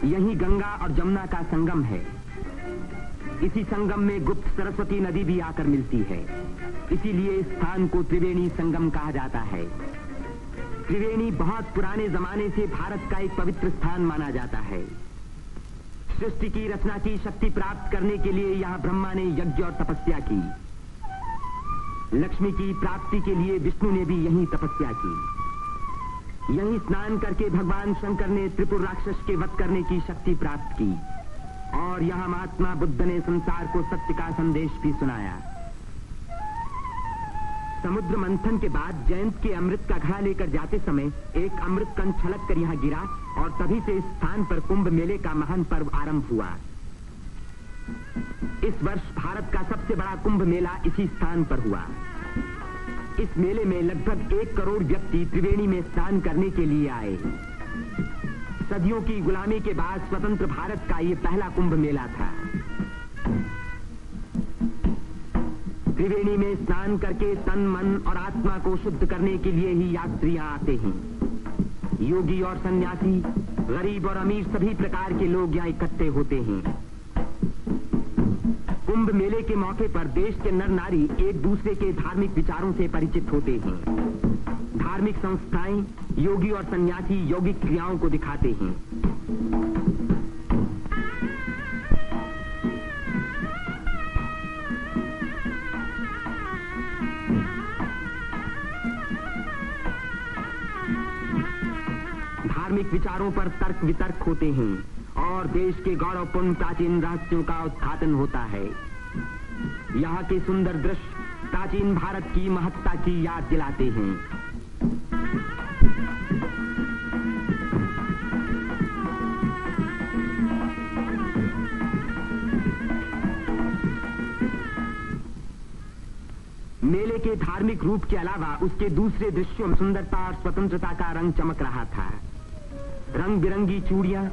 यही गंगा और जमुना का संगम है। इसी संगम में गुप्त सरस्वती नदी भी आकर मिलती है। इसीलिए इस स्थान को त्रिवेणी संगम कहा जाता है। त्रिवेणी बहुत पुराने जमाने से भारत का एक पवित्र स्थान माना जाता है। सृष्टि की रचना की शक्ति प्राप्त करने के लिए यहाँ ब्रह्मा ने यज्ञ और तपस्या की। लक्ष्मी की प्राप्ति के लिए विष्णु ने भी यही तपस्या की। यहीं स्नान करके भगवान शंकर ने त्रिपुर राक्षस के वध करने की शक्ति प्राप्त की और यहाँ महात्मा बुद्ध ने संसार को सत्य का संदेश भी सुनाया। समुद्र मंथन के बाद जयंत के अमृत का घड़ा लेकर जाते समय एक अमृत कण छलक कर यहाँ गिरा और तभी से इस स्थान पर कुंभ मेले का महान पर्व आरंभ हुआ। इस वर्ष भारत का सबसे बड़ा कुंभ मेला इसी स्थान पर हुआ। इस मेले में लगभग 1 करोड़ व्यक्ति त्रिवेणी में स्नान करने के लिए आए। सदियों की गुलामी के बाद स्वतंत्र भारत का ये पहला कुंभ मेला था। त्रिवेणी में स्नान करके तन, मन और आत्मा को शुद्ध करने के लिए ही यात्रियां आते हैं। योगी और सन्यासी, गरीब और अमीर सभी प्रकार के लोग यहाँ इकट्ठे होते हैं। कुंभ मेले के मौके पर देश के नर नारी एक दूसरे के धार्मिक विचारों से परिचित होते हैं। धार्मिक संस्थाएं योगी और सन्यासी यौगिक क्रियाओं को दिखाते हैं। धार्मिक विचारों पर तर्क वितर्क होते हैं और देश के गौरवपूर्ण प्राचीन रहस्यों का उद्घाटन होता है। यहाँ के सुंदर दृश्य प्राचीन भारत की महत्ता की याद दिलाते हैं। मेले के धार्मिक रूप के अलावा उसके दूसरे दृश्यों में सुंदरता और स्वतंत्रता का रंग चमक रहा था। रंग बिरंगी चूड़ियां,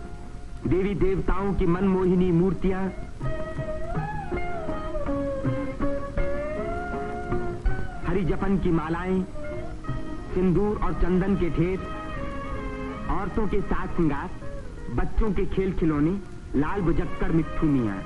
देवी देवताओं की मनमोहिनी मूर्तियां, हरी जपन की मालाएं, सिंदूर और चंदन के ढेर, औरतों के साज श्रृंगार, बच्चों के खेल खिलौने, लाल बुझक्कड़ मिट्ठू मियां।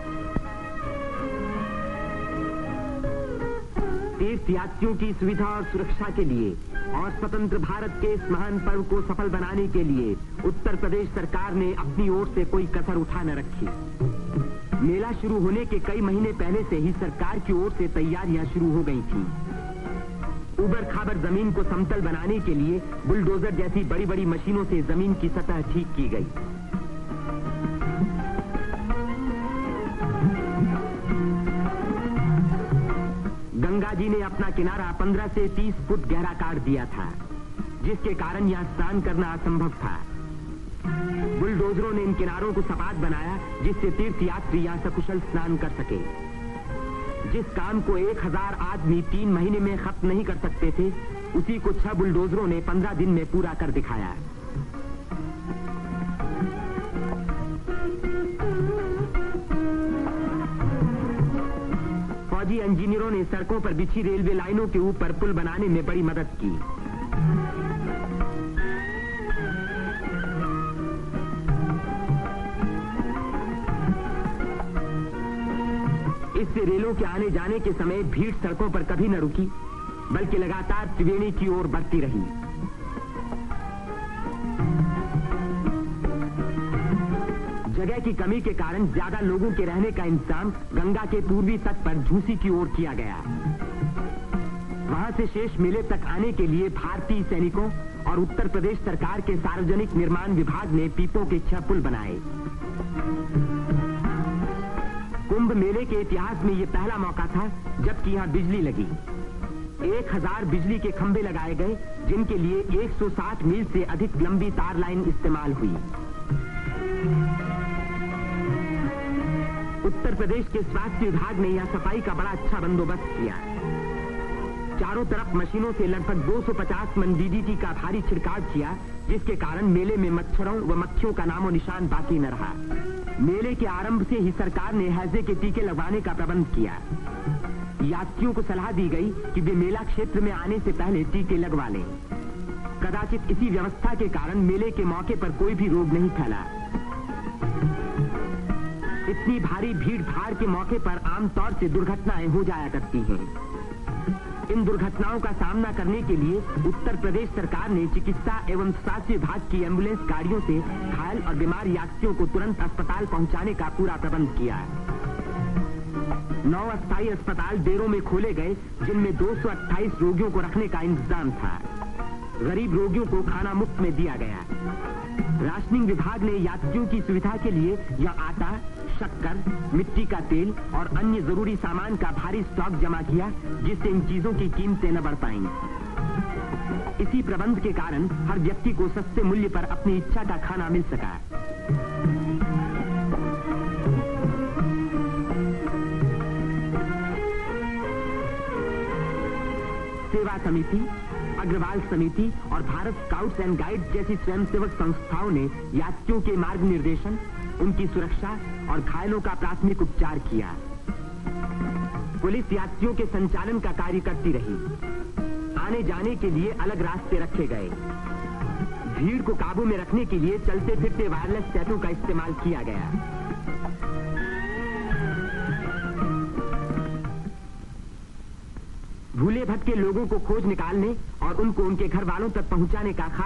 तीर्थयात्रियों की सुविधा और सुरक्षा के लिए और स्वतंत्र भारत के इस महान पर्व को सफल बनाने के लिए उत्तर प्रदेश सरकार ने अपनी ओर से कोई कसर उठा न रखी। मेला शुरू होने के कई महीने पहले से ही सरकार की ओर से तैयारियां शुरू हो गई थीं। उबड़ खाबड़ जमीन को समतल बनाने के लिए बुलडोजर जैसी बड़ी बड़ी मशीनों से जमीन की सतह ठीक की गई। गंगा जी ने अपना किनारा 15 से 30 फुट गहरा काट दिया था, जिसके कारण यहाँ स्नान करना असंभव था। बुलडोजरों ने इन किनारों को सपाट बनाया जिससे तीर्थयात्री यहाँ सकुशल स्नान कर सके। जिस काम को 1000 आदमी 3 महीने में खत्म नहीं कर सकते थे, उसी को 6 बुलडोजरों ने 15 दिन में पूरा कर दिखाया। फौजी इंजीनियरों ने सड़कों पर बिछी रेलवे लाइनों के ऊपर पुल बनाने में बड़ी मदद की। इससे रेलों के आने जाने के समय भीड़ सड़कों पर कभी न रुकी, बल्कि लगातार त्रिवेणी की ओर बढ़ती रही। जगह की कमी के कारण ज्यादा लोगों के रहने का इंतजाम गंगा के पूर्वी तट पर झूसी की ओर किया गया। वहां से शेष मेले तक आने के लिए भारतीय सैनिकों और उत्तर प्रदेश सरकार के सार्वजनिक निर्माण विभाग ने पीपों के 6 पुल बनाए। कुंभ मेले के इतिहास में यह पहला मौका था जबकि यहाँ बिजली लगी। 1000 बिजली के खंभे लगाए गए, जिनके लिए 160 मील से अधिक लंबी तार लाइन इस्तेमाल हुई। उत्तर प्रदेश के स्वास्थ्य विभाग ने यहाँ सफाई का बड़ा अच्छा बंदोबस्त किया। चारों तरफ मशीनों से लगभग 250 मन डीडीटी का भारी छिड़काव किया, जिसके कारण मेले में मच्छरों व मक्खियों का नामो निशान बाकी न रहा। मेले के आरंभ से ही सरकार ने हैजे के टीके लगवाने का प्रबंध किया। यात्रियों को सलाह दी गई कि वे मेला क्षेत्र में आने से पहले टीके लगवा लें। कदाचित इसी व्यवस्था के कारण मेले के मौके पर कोई भी रोग नहीं फैला। इतनी भारी भीड़ भाड़ के मौके पर आमतौर से दुर्घटनाएं हो जाया करती हैं। इन दुर्घटनाओं का सामना करने के लिए उत्तर प्रदेश सरकार ने चिकित्सा एवं स्वास्थ्य विभाग की एम्बुलेंस गाड़ियों से घायल और बीमार यात्रियों को तुरंत अस्पताल पहुंचाने का पूरा प्रबंध किया। 9 अस्थायी अस्पताल देरों में खोले गए, जिनमें 228 रोगियों को रखने का इंतजाम था। गरीब रोगियों को खाना मुफ्त में दिया गया। राशनिंग विभाग ने यात्रियों की सुविधा के लिए यह आटा, शक्कर, मिट्टी का तेल और अन्य जरूरी सामान का भारी स्टॉक जमा किया, जिससे इन चीजों की कीमतें न बढ़ पाईं। इसी प्रबंध के कारण हर व्यक्ति को सस्ते मूल्य पर अपनी इच्छा का खाना मिल सका। सेवा समिति, अग्रवाल समिति और भारत स्काउट्स एंड गाइड्स जैसी स्वयंसेवक संस्थाओं ने यात्रियों के मार्ग निर्देशन, उनकी सुरक्षा और घायलों का प्राथमिक उपचार किया। पुलिस यात्रियों के संचालन का कार्य करती रही। आने जाने के लिए अलग रास्ते रखे गए। भीड़ को काबू में रखने के लिए चलते फिरते वायरलेस टैटू का इस्तेमाल किया गया। भूले भटके लोगों को खोज निकालने और उनको उनके घर वालों तक पहुंचाने का